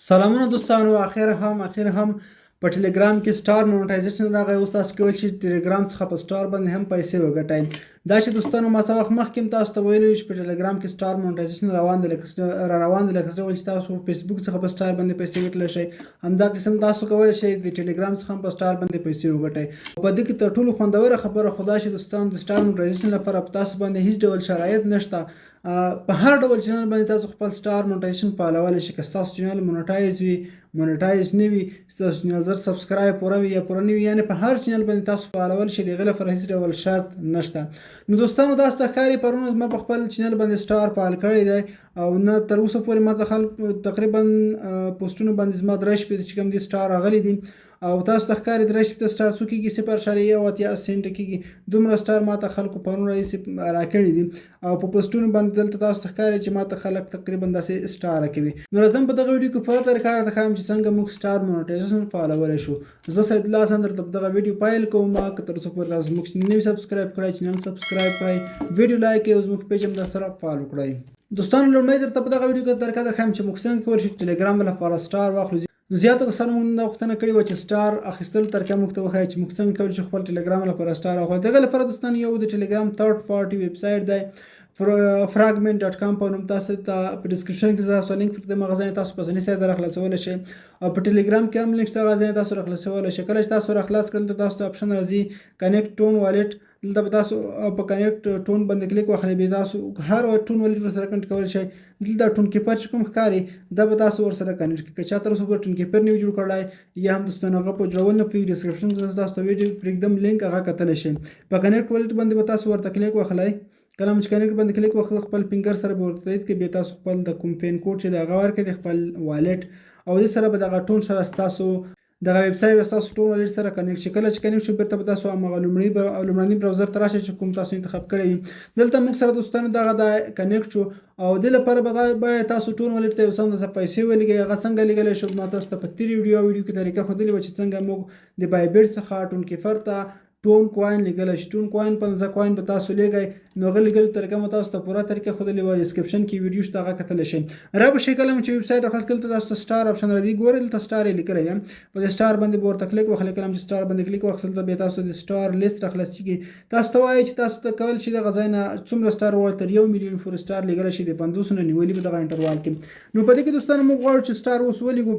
سلامونه دوستانو، اخر هم په ټلګرام کې سټار مونټایزیشن راغی. اوس تاسو کولی شئ ټلګرام څخه په سټار باندې هم پیسې وګټئ. دا چې دوستانو ما څه وخت مخکې هم تاسو ته ویلي چې په ټلګرام کې سټار مونټایزیشن روان دی، لکه څه ډول چې تاسو په فیسبوک څخه په سټار باندې پیسې ګټلی شئ، همدا قسم تاسو کولی شئ د ټلګرام څخه هم په سټار باندې پیسې وګټئ. په دې کې تر ټولو خوندوره خبره خو دا چې دوستانو د سټار مونټایزیشن لپاره په تاسو باندې هیڅ ډول شرایط نشته. په هر ډول چینل باندې تاسو خپل سټار مونټایزیشن فعالولی شئ. که ستاسو چینل مونټایز وي، مونټایز نه وي، ستاسو چینل زر سبسکرایب پوره وي یا پوره نه وي، یعنې په هر چینل باندې تاسو فعالولی شئ، د هغې لپاره هېڅ ډول شرط نشته. نو دوستانو داسې ښکاري پرون ما په خپل چینل باندې سټار فعال کړی دی او نه تر اوسه پورې ما ته خلک تقریبا پوسټونو باندې زما 3 شپېته چې کوم دي سټار راغلي دي او تاسو ته ښکاري 3 شپېته سټار څو کېږي 0.80 سنټ کېږي. دومره سټار ما ته خلکو پرون راهیسې راکړي دي او په پوسټونو باندې دلته تاسو ته ښکاري چې ما ته خلک تقریبا داسې سټار راکوي. نو راځم په دغه ویډیو کې پوره طریقه راته ښایم چې څنګه موږ سټار مونټایزیشن فعالولی شو. زه سید الله حسن درته په دغه ویډیو پیل کوم. که تر اوسه پورې تاسو زموږ چینل نه وي سبسکرایب کړی، چینل سبسکرایب کړئ، ویډیو لایک کړئ او زموږ پیج هم درسره فالو کړئ. دوستانو لومړی درته په دغه ویډیو کې طریقه درښیم چې موږ څنګه کولی شو ټلګرام لپاره سټار واخلو. نو زیاتو کسانو موږ دا غوښتنه کړې وه چې سټار اخیستلو طریقه موږ ته وښایي چې موږ څنګه کولی شو خپل ټلګرام لپاره سټار واخلو. دغه لپاره دوستانو یو د ټلګرام تھرډ پارټي ویب سایټ دی fragment.com په نوم. تاسو ته په ډسکرپشن کې تاسو لینک پرېږدم، هغه ځای تاسو په اسانۍ سره راخلاصولی شئ او په ټلګرام کې هم لینک شته، هغه ځای تاسو راخلاصولی شئ. کله چې تاسو راخلاص کړل ته تاسو ته اپشن راځي کنیکټ ټون والټ. دلته به تاسو په کنیکټ ټون باندې کلیک واخلئ، بیا تاسو هر ټون والټ ورسره کنیکټ کولی شئ. دلته ټون کیپر چې کوم ښکاري دا به تاسو ورسره کنیکټ کړئ. که چا تر اوسه پورې ټون کیپر نه وي جوړ کړی یا هم دوستانو هغه په جوړول نه پوهېږي، ډسکرپشن کې تاسو ته ویډیو پرېږدم لینک، هغه کتلی شئ. په کنیکټ والټ باندې به تاسو ورته کلیک واخلئ. کله چې کنیکټ باندې کلیک واخلئ خپل فنګر سره به ورته تایید کړئ، بیا تاسو خپل د کوم پین کوډ چې دی هغه ورکړئ د خپل والټ او دې سره به دغه ټون سره ستاسو دغه ویب سایټ به ستاسو ټول والټ سره کنیکټ شي. کله چې کنیکټ شو بیرته به تاسو هماغه لومړني براوزر ته راشئ چې کوم تاسو انتخاب کړی وي. دلته موږ سره دوستانو دغه د کنیکټ شو او دې لپاره به باید تاسو ټول والټ ته یو څه اندازه پیسې ولګئ. هغه څنګه لګولی شو ما تاسو ته په تېرې ویډیو کې طریقه ښودلې وه چې څنګه موږ د بایبیټ څخه ټون کیفر ته ټون کوین لګولی شي. ټون کوین 15 کوین به تاسو لګئ. نو هغه لګلو طریقه مو تاسو ته پوره طریقه ښودلې وه، ډسکرپشن کې ویډیو شته هغه کتلی شئ. را به شئ کله چې ویب سایټ راخلاص کړئ تاسو ته سټار اپشن راځي، ګورئ دلته سټار یې لیکلی یم. په دې سټار باندې به ورته کلیک واخلئ. کله چې سټار باندې کلیک واخیستل بیا تاسو د سټار لیست راخلاصېږي. تاسو ته وایي چې تاسو ته کولی شئ دغه ځای نه څومره سټار غواړئ، تر 1 میلیون پورې سټار لیږلی شئ، د 500 نه نیولي به دغه انټروال کې. نو په دې کې دوستانو موږ غواړو چې سټار اوس ولیږو.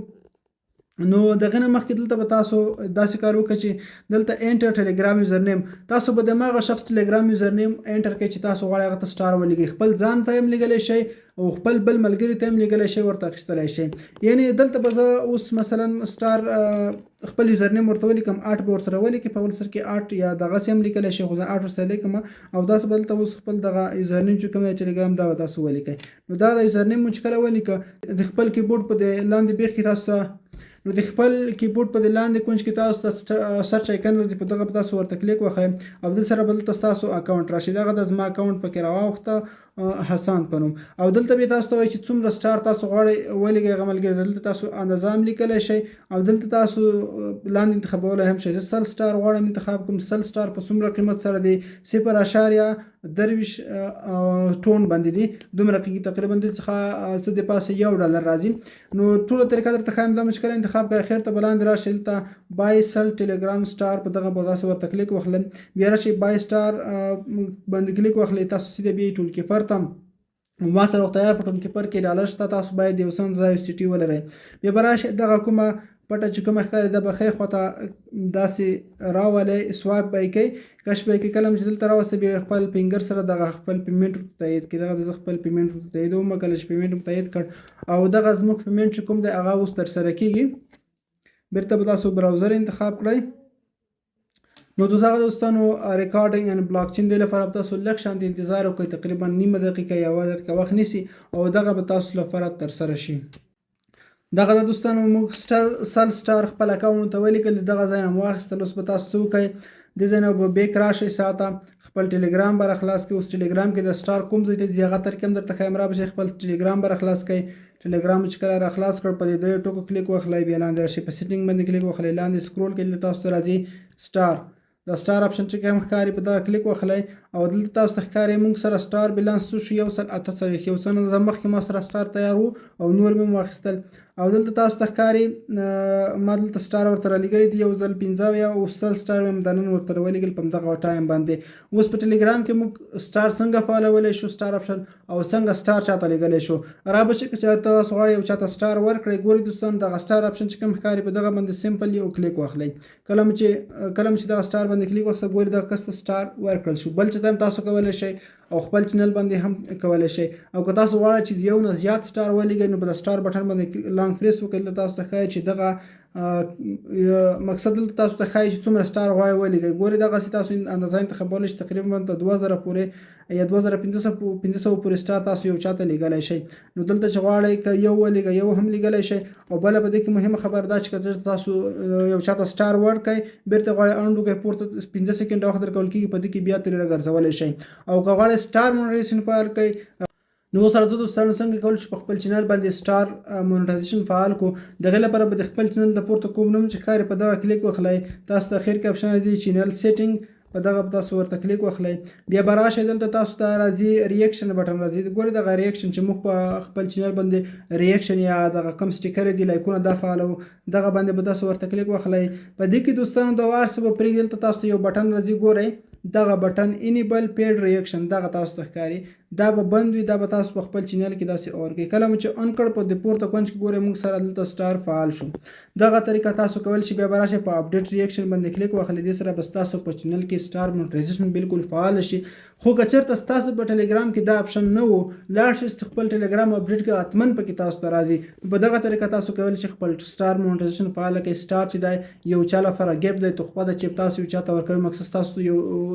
نو دغه نه مخکې دلته به تاسو داسې کار وکړئ چې دلته انټر ټلګرام یوزر نیم، تاسو به د هماغه شخص ټلګرام یوزر نیم انټر کړئ چې تاسو غواړئ هغه ته سټار ولګئ. خپل ځان ته هم لیږلی شئ او خپل بل ملګري ته هم لیږلی شئ، ورته اخیستلی شئ. یعنې دلته به زه اوس مثلا سټار خپل یوزر نیم ورته ولیکم، 8 به ورسره ولیکئ، په اول سر کې 8 یا دغسې هم لیکلی شئ، خو زه 8 ورسره لیکم او داسې به دلته اوس خپل دغه یوزر نیم چې کوم دی ټلګرام دا به تاسو ولیکئ. نو دا د یوزر نیم مو چې کله ولیکه د خپل کیبورډ په د لاندې بیخ کې تاسو نو د خپل کیبورډ په د لاندې کونج کې تاسو ته سرچ آیکن راځي، په دغه به تاسو ورته کلیک وښئ او دلته سره به دلته ستاسو اکاونټ راشي. دغه د زما اکاونټ پکې راواوښته حسان په نوم او دلته بیا تاسو ته وایي چې څومره سټار تاسو غواړئ ولګئ هغه ملګري ته. دلته تاسو اندازه هم لیکلی شئ او دلته تاسو لاندې انتخابولی هم شئ. زه 100 سټار غواړم انتخاب کوم. 100 سټار په څومره قیمت سره دی؟ 0.23 ټون باندې دی، دومره کېږي تقریبا دې څخه څه د پاسه $1 راځي. نو ټوله طریقه درته ښایم دا مشکله انتخاب کړئ. اخر ته به لاندې راشئ دلته بای سل ټلګرام سټار په دغه به داسې ورته کلیک واخلئ، بیا راشئ بای سټار باندې کلیک واخلئ. تاسو سیده بیا ټون کیپر ته ما سره وخت تیار په ټون کیپر کې ډالر شته، تاسو باید یو څه اندازه USDT ولرئ. بیا به راشئ دغه کومه پټه چې کومه ښکاري دا به ښۍ خواته داسې راولئ، سوایپ به یې کوئ، کش به یې کوئ. کله چې دلته راوستئ بیا خپل فنګر سره دغه خپل پیمنټ ورته تایید کړئ. دغه زه خپل پیمنټ ورته تاییدوم. کله چې پیمنټ مو تایید کړ او دغه زموږ پیمنټ چې کوم دی هغه اوس ترسره کېږي، بیرته به تاسو براوزر انتخاب کړئ. نو دغه دوستانو ریکارډینګ ان بلاک چین دی لپاره به تاسو لږ شانتې انتظار وکړئ، تقریبا نیمه دقیقه یا 1 دقیقه وخت نیسي او دغه به تاسو لپاره ترسره شي. دغه د دوستانو موږ 100 سټار خپل اکاونټ ته ولیکل، دغه ځای نه مو واخیستل. اوس به تاسو څه وکئ، دې ځای نه به بیک راشئ ساته، خپل ټلګرام به راخلاص کړئ. اوس ټلګرام کې د سټار کوم ځای ته ځي هغه طریقه هم درته ښایم. را به شئ خپل ټلګرام به راخلاص کړئ. ټلګرام چې کله راخلاص کړ په دې 3 ټکو کلیک واخلئ، بیا لاندې راشئ په سیټینګ باندې کلیک واخلئ، لاندې سکرول کړئ، تاسو ته راځي سټار. د سټار اپشن چې کوم ښکاري په دغه کلیک واخلئ او دلته تاسو ته ښکاري موږ سره سټار بیلانس څو شو 148. یو څه مخکې ما سره سټار تیار و او نور مې واخیستل او دلته تاسو ته ښکاري ما دلته سټار ورته رالیږلی دي 1 ځل 15 یا 100 سټار مې د نن ورته راولېږل په همدغه ټایم باندې. اوس په ټلیګرام کې موږ سټار څنګه فالولی شو سټار اپشن او څنګه سټار چاته لیږلی شو. را به شي که چېرته تاسو غواړئ یو چاته سټار ورکړئ ګورئ دوستان دغه سټار اپشن چې کوم ښکاري په دغه باندې سمپل یو کلیک واخلئ. کله مو چې دغه سټار باندې کلیک وکړئ ګورئ دغه کس ته سټار ورکړل شو. بل چې هم تاسو کولی شئ او خپل چینل باندې هم کولی شئ. او که تاسو غواړئ چې یو نه زیات سټار ولېږئ نو په د سټار بټن باندې لانګ پریس وکړئ. دلته تاسو ته ښایي چې دغه مقصد دلته تاسو ته ښایي چې څومره سټار غواړئ ولېږئ. ګورئ دغسې تاسو اندازه انتخابولی شئ تقریبا د 2000 پورې یا 2500 پورې سټار تاسو یو چاته لیږلی شئ. نو دلته چې غواړئ که یو ولېږئ یو هم لیږلی شئ. او بله په دې کې مهمه خبره دا چې که تاسو یو چاته سټار ورکړئ بیرته غواړئ انډ وکړئ پورته 15 سکنډه وخت درکول کېږي په دې کې بیا ترې راګرځولی شئ. او که غواړئ سټار مونټایزیشن فعال کړئ نو اوس راځو دوستانو څنګه کولی شو په خپل چینل باندې سټار مونټایزیشن فعال کو. دغې لپاره به د خپل چینل د پورته کوم نوم چې ښکاري په دغه کلیک وخلئ. تاسو ته اخر کې اپشن راځي چینل سیټینګ په دغه تاسو ورته کلیک وخلئ. بیا به راشئ دلته تاسو ته راځي ریاکشن بټن راځي. ګورئ دغه ریاکشن چې موږ په خپل چینل باندې ریاکشن یا دغه کم سټیکر دي لایکونه دا فعالو دغه باندې به تاسو ورته کلیک وخلئ. په دې کې دوستانو د وار څه به پرېږدي دلته تاسو یو بټن راځي ګورئ دغه بټن انیبل پیډ ریاکشن دغه تاسو ته ښکاري دا به بند وي. دا به تاسو په خپل چینل کې داسې اون کړئ. کله مو چې اون کړ په د پورته کونج کې ګورئ موږ سره دلته سټار فعال شو. دغه طریقه تاسو کولی شئ. بیا به راشئ په اپډیټ ریاکشن باندې کلیک واخلئ. دې سره به ستاسو په چینل کې سټار مونټایزیشن بالکل فعال شي. خو که چېرته ستاسو په ټلیګرام کې دا اپشن نه و لاړ شئ چې خپل ټلیګرام اپډیټ کړئ حتمن پکې تاسو ته راځي. په دغه طریقه تاسو کولی شئ خپل سټار مونټایزیشن فعال کړئ. سټار چې دی یو چا لپاره ګیفټ دی تحفه ده چې تاسو یو چاته ورکوئ. مقصد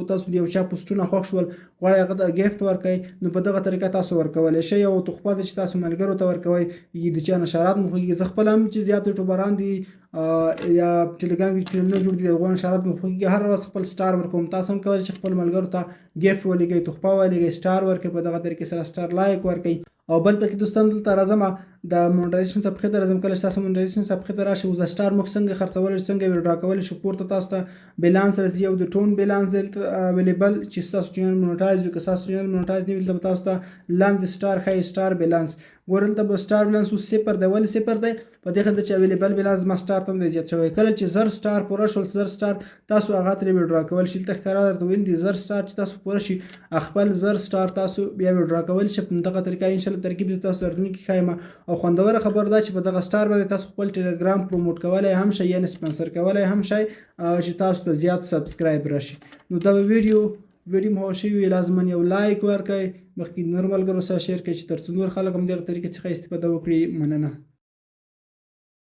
تاسو یو چا پوسټونه خوښ شول غواړئ هغه ته ګیفټ ورکړئ نو په دغه طریقه تاسو ورکولی شئ. او تحفه ده چې تاسو ملګرو ته ورکوئ د چا نشرات مو خوښېږي. زه خپل هم چې زیات یوټیوبران دي یا ټلیګرام کې چینلونه جوړ دي د هغو نشرات مو خوښېږي هر ورځ خپل سټار ورکوم. تاسو هم کولی شئ خپل ملګرو ته ګیفټ ولېږئ تحفه ولېږئ سټار ورکړئ په دغه طریقې سره سټار لایک ورکړئ. او بل پکې دوستان دلته راځم د مونټایزیشن صفحې ته راځم. کله چې تاسو مونټایزیشن صفحې ته راشئ اوس د سټار موږ څنګه خرڅولی شو څنګه ویډرا کولی شو. پورته تاسو ته بیلانس راځي او د ټون بیلانس دلته اویلیبل چې ستاسو چینل مونټایز وي. که ستاسو چینل مونټایز نه وي دلته به تاسو ته لاندې سټار ښایي سټار بیلانس. ګورئ دلته به سټار بیلانس اوس 0 دی. ولې 0 دی؟ په دې خاطر چې اویلیبل بیلانس زما سټار ته هم دی زیات شوی. کله چې 1000 سټار پوره شول 1000 سټار تاسو هغه ترې ویډرا کولی شئ. دلته ښکاره درته ویلي دي 1000 سټار چې تاسو پوره شي خپل 1000 سټار تاسو بیا ویډرا کولی شئ. په دغه طریقه انشاءالله ترکیب زه تاسو راتلونکي ښایم. او خوندوره خبره دا چې په دغه سټار باندې تاسو خپل ټلیګرام پروموټ کولی هم شئ یعنې سپانسر کولی هم شئ چې تاسو ته زیات سبسکرایب راشي. نو دا ویډیو مو خوښ وي لازماً یو لایک ورکړئ مخکې نور ملګرو سره شیر کړئ چې تر څو نور خلک هم دغه طریقې څخه استفاده وکړي. مننه.